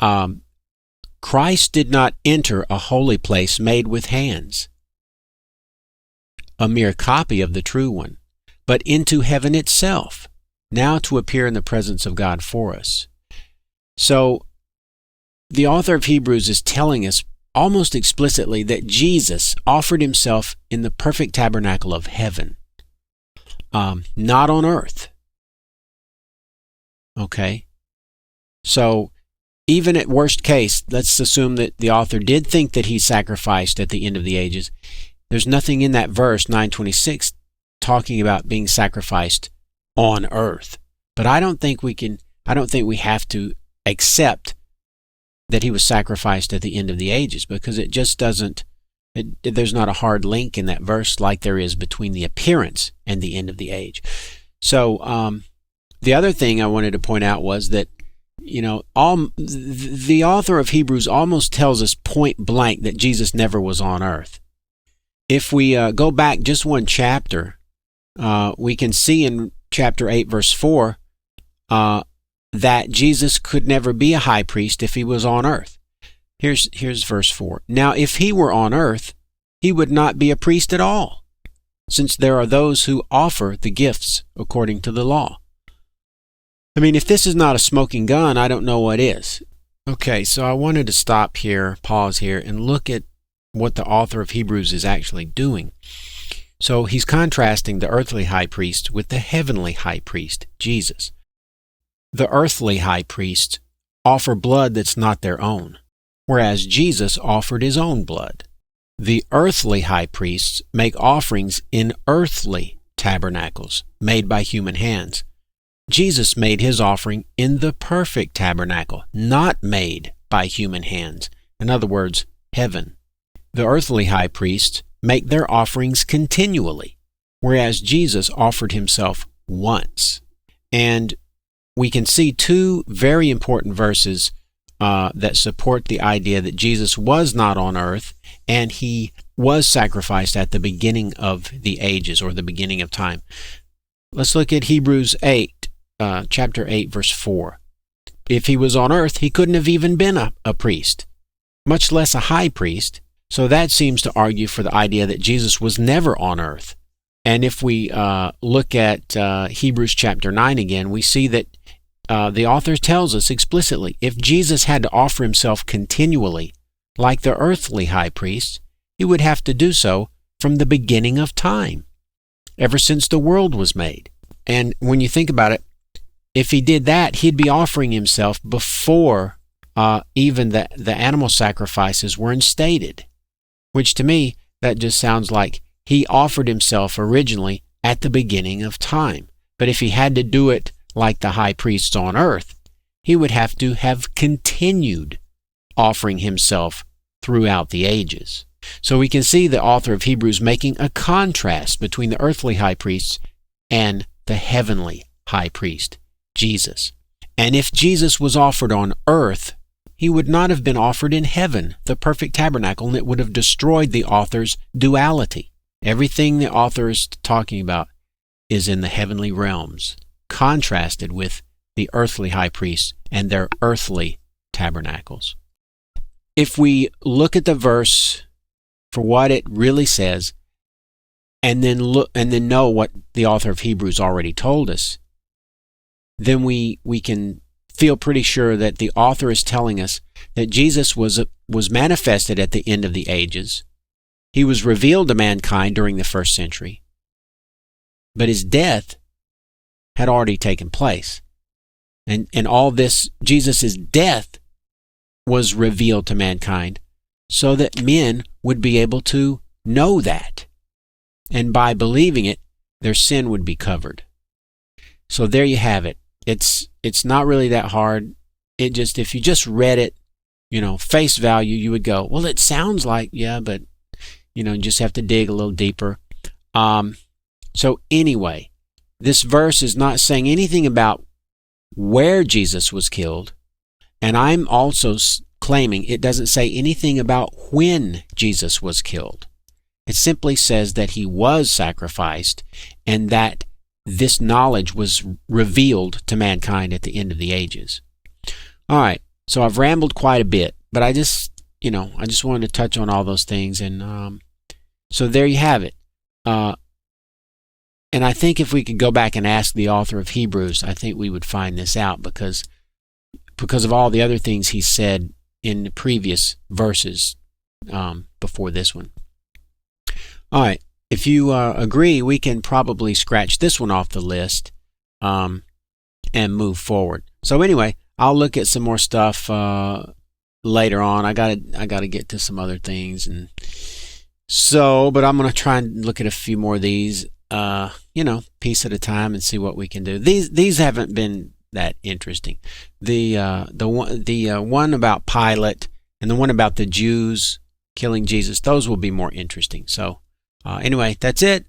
Christ did not enter a holy place made with hands, a mere copy of the true one, but into heaven itself, now to appear in the presence of God for us. So, the author of Hebrews is telling us almost explicitly that Jesus offered himself in the perfect tabernacle of heaven, not on earth. Okay? So, even at worst case, let's assume that the author did think that he sacrificed at the end of the ages. There's nothing in that verse, 9:26, talking about being sacrificed on earth. But I don't think we have to accept that he was sacrificed at the end of the ages, because it just doesn't, there's not a hard link in that verse like there is between the appearance and the end of the age. So the other thing I wanted to point out was that, the author of Hebrews almost tells us point blank that Jesus never was on earth. If we go back just one chapter, we can see in chapter 8, verse 4, that Jesus could never be a high priest if he was on earth. Here's verse 4. Now, if he were on earth, he would not be a priest at all, since there are those who offer the gifts according to the law. I mean, if this is not a smoking gun, I don't know what is. Okay, so I wanted to stop here, pause here, and look at what the author of Hebrews is actually doing. So he's contrasting the earthly high priest with the heavenly high priest, Jesus. The earthly high priests offer blood that's not their own, whereas Jesus offered his own blood. The earthly high priests make offerings in earthly tabernacles made by human hands. Jesus made his offering in the perfect tabernacle, not made by human hands. In other words, heaven. The earthly high priests make their offerings continually, whereas Jesus offered himself once. And we can see two very important verses that support the idea that Jesus was not on earth and he was sacrificed at the beginning of the ages, or the beginning of time. Let's look at Hebrews 8, chapter 8, verse 4. If he was on earth, he couldn't have even been a priest, much less a high priest. So that seems to argue for the idea that Jesus was never on earth. And if we look at Hebrews chapter 9 again, we see that the author tells us explicitly, if Jesus had to offer himself continually, like the earthly high priest, he would have to do so from the beginning of time, ever since the world was made. And when you think about it, if he did that, he'd be offering himself before even the animal sacrifices were instated, which to me, that just sounds like he offered himself originally at the beginning of time. But if he had to do it like the high priests on earth, he would have to have continued offering himself throughout the ages. So we can see the author of Hebrews making a contrast between the earthly high priests and the heavenly high priest, Jesus. And if Jesus was offered on earth, he would not have been offered in heaven, the perfect tabernacle, and it would have destroyed the author's duality. Everything the author is talking about is in the heavenly realms, contrasted with the earthly high priests and their earthly tabernacles. If we look at the verse for what it really says, and then know what the author of Hebrews already told us, then we can feel pretty sure that the author is telling us that Jesus was manifested at the end of the ages. He was revealed to mankind during the first century, but his death had already taken place. And all this, Jesus' death was revealed to mankind so that men would be able to know that. And by believing it, their sin would be covered. So there you have it. It's not really that hard. If you just read it, face value, you would go, well, it sounds like, yeah, but, you just have to dig a little deeper. So anyway, this verse is not saying anything about where Jesus was killed, and I'm also claiming it doesn't say anything about when Jesus was killed. It simply says that he was sacrificed and that this knowledge was revealed to mankind at the end of the ages. All right, So I've rambled quite a bit, but I just wanted to touch on all those things. And so there you have it. And I think if we could go back and ask the author of Hebrews, I think we would find this out because of all the other things he said in the previous verses before this one. All right. If you agree, we can probably scratch this one off the list and move forward. So anyway, I'll look at some more stuff later on. I gotta get to some other things, and so. But I'm gonna try and look at a few more of these, piece at a time, and see what we can do. These haven't been that interesting. The one about Pilate and the one about the Jews killing Jesus, those will be more interesting. So anyway, that's it.